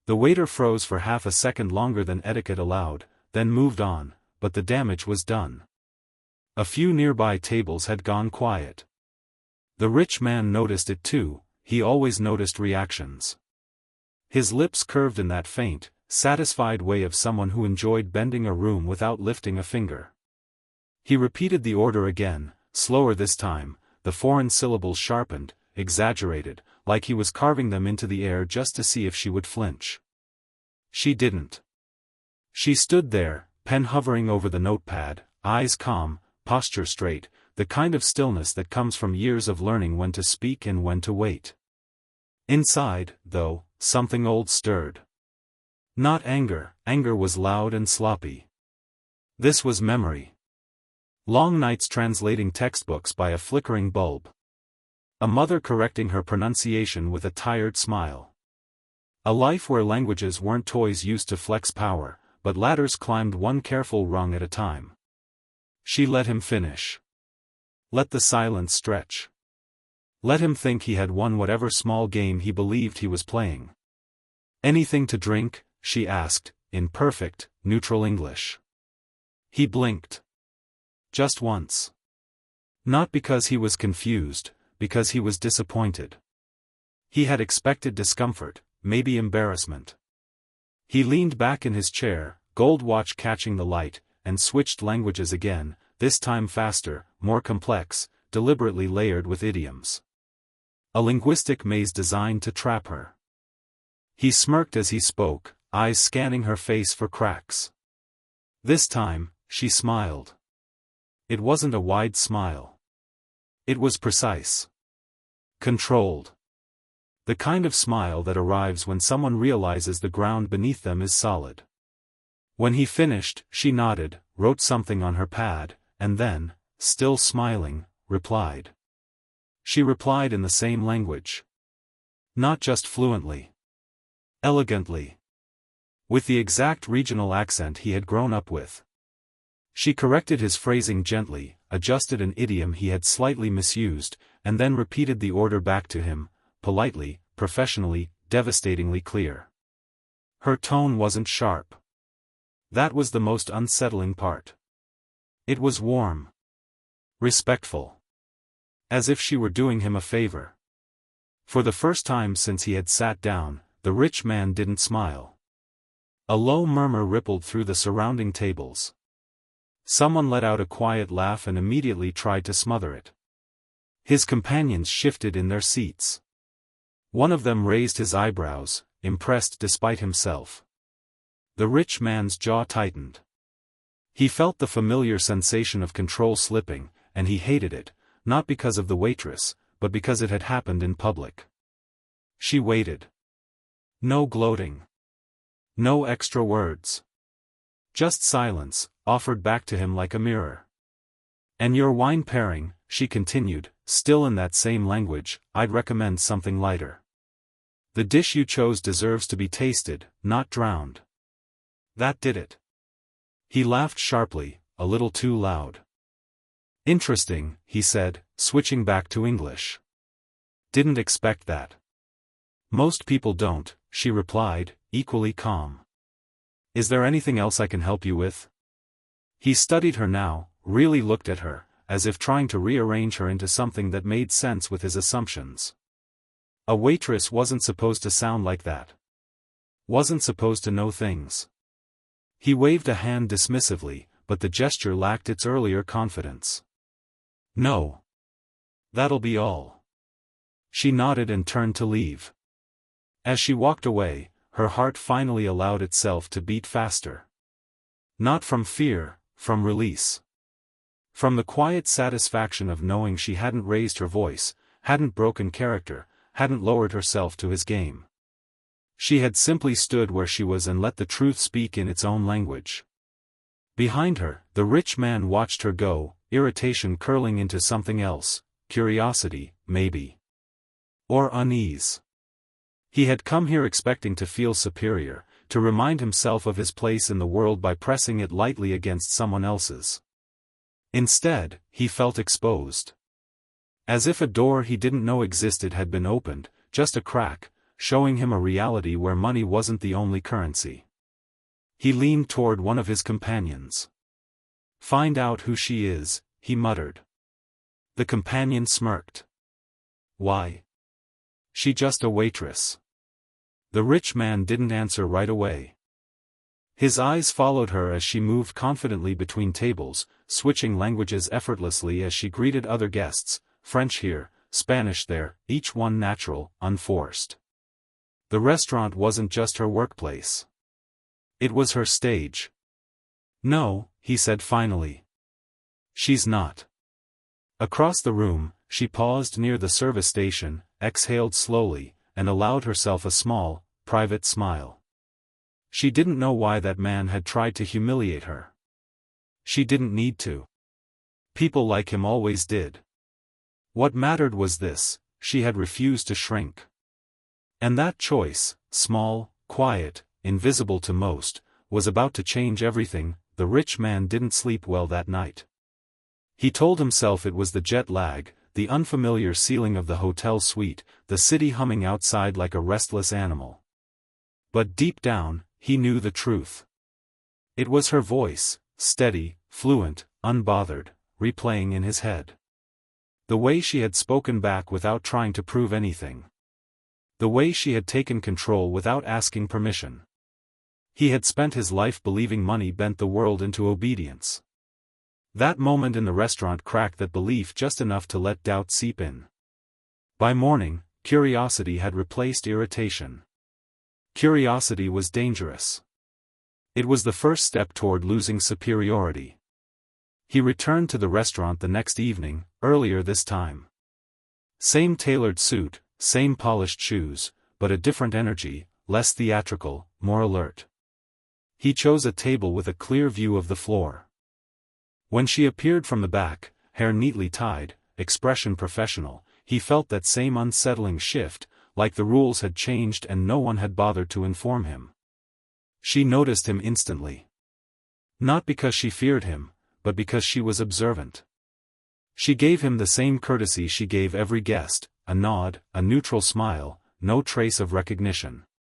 The waiter froze for half a second longer than etiquette allowed, then moved on, but the damage was done. A few nearby tables had gone quiet. The rich man noticed it too. He always noticed reactions. His lips curved in that faint, satisfied way of someone who enjoyed bending a room without lifting a finger. He repeated the order again, slower this time, the foreign syllables sharpened, exaggerated, like he was carving them into the air just to see if she would flinch. She didn't. She stood there, pen hovering over the notepad, eyes calm, posture straight, the kind of stillness that comes from years of learning when to speak and when to wait. Inside, though, something old stirred. Not anger, anger was loud and sloppy. This was memory. Long nights translating textbooks by a flickering bulb. A mother correcting her pronunciation with a tired smile. A life where languages weren't toys used to flex power, but ladders climbed one careful rung at a time. She let him finish. Let the silence stretch. Let him think he had won whatever small game he believed he was playing. "Anything to drink?" she asked, in perfect, neutral English. He blinked. Just once. Not because he was confused, because he was disappointed. He had expected discomfort, maybe embarrassment. He leaned back in his chair, gold watch catching the light, and switched languages again, this time faster, more complex, deliberately layered with idioms. A linguistic maze designed to trap her. He smirked as he spoke, eyes scanning her face for cracks. This time, she smiled. It wasn't a wide smile. It was precise. Controlled. The kind of smile that arrives when someone realizes the ground beneath them is solid. When he finished, she nodded, wrote something on her pad, and then, still smiling, replied. She replied in the same language. Not just fluently. Elegantly. With the exact regional accent he had grown up with. She corrected his phrasing gently, adjusted an idiom he had slightly misused, and then repeated the order back to him, politely, professionally, devastatingly clear. Her tone wasn't sharp. That was the most unsettling part. It was warm. Respectful. As if she were doing him a favor. For the first time since he had sat down, the rich man didn't smile. A low murmur rippled through the surrounding tables. Someone let out a quiet laugh and immediately tried to smother it. His companions shifted in their seats. One of them raised his eyebrows, impressed despite himself. The rich man's jaw tightened. He felt the familiar sensation of control slipping, and he hated it, not because of the waitress, but because it had happened in public. She waited. No gloating. No extra words. Just silence, offered back to him like a mirror. "And your wine pairing," she continued, still in that same language, "I'd recommend something lighter. The dish you chose deserves to be tasted, not drowned." That did it. He laughed sharply, a little too loud. "Interesting," he said, switching back to English. "Didn't expect that." "Most people don't," she replied, equally calm. "Is there anything else I can help you with?" He studied her now, really looked at her, as if trying to rearrange her into something that made sense with his assumptions. A waitress wasn't supposed to sound like that. Wasn't supposed to know things. He waved a hand dismissively, but the gesture lacked its earlier confidence. "No. That'll be all." She nodded and turned to leave. As she walked away, her heart finally allowed itself to beat faster. Not from fear, from release. From the quiet satisfaction of knowing she hadn't raised her voice, hadn't broken character, hadn't lowered herself to his game. She had simply stood where she was and let the truth speak in its own language. Behind her, the rich man watched her go, irritation curling into something else, curiosity, maybe. Or unease. He had come here expecting to feel superior, to remind himself of his place in the world by pressing it lightly against someone else's. Instead, he felt exposed. As if a door he didn't know existed had been opened, just a crack, showing him a reality where money wasn't the only currency. He leaned toward one of his companions. "Find out who she is," he muttered. The companion smirked. "Why? She just a waitress." The rich man didn't answer right away. His eyes followed her as she moved confidently between tables, switching languages effortlessly as she greeted other guests, French here, Spanish there, each one natural, unforced. The restaurant wasn't just her workplace. It was her stage. "No," he said finally. "She's not." Across the room, she paused near the service station, exhaled slowly, and allowed herself a small, private smile. She didn't know why that man had tried to humiliate her. She didn't need to. People like him always did. What mattered was this: she had refused to shrink. And that choice, small, quiet, invisible to most, was about to change everything. The rich man didn't sleep well that night. He told himself it was the jet lag, the unfamiliar ceiling of the hotel suite, the city humming outside like a restless animal. But deep down, he knew the truth. It was her voice, steady, fluent, unbothered, replaying in his head. The way she had spoken back without trying to prove anything. The way she had taken control without asking permission. He had spent his life believing money bent the world into obedience. That moment in the restaurant cracked that belief just enough to let doubt seep in. By morning, curiosity had replaced irritation. Curiosity was dangerous. It was the first step toward losing superiority. He returned to the restaurant the next evening, earlier this time. Same tailored suit, same polished shoes, but a different energy, less theatrical, more alert. He chose a table with a clear view of the floor. When she appeared from the back, hair neatly tied, expression professional, he felt that same unsettling shift, like the rules had changed and no one had bothered to inform him. She noticed him instantly. Not because she feared him, but because she was observant. She gave him the same courtesy she gave every guest, a nod, a neutral smile, no trace of recognition.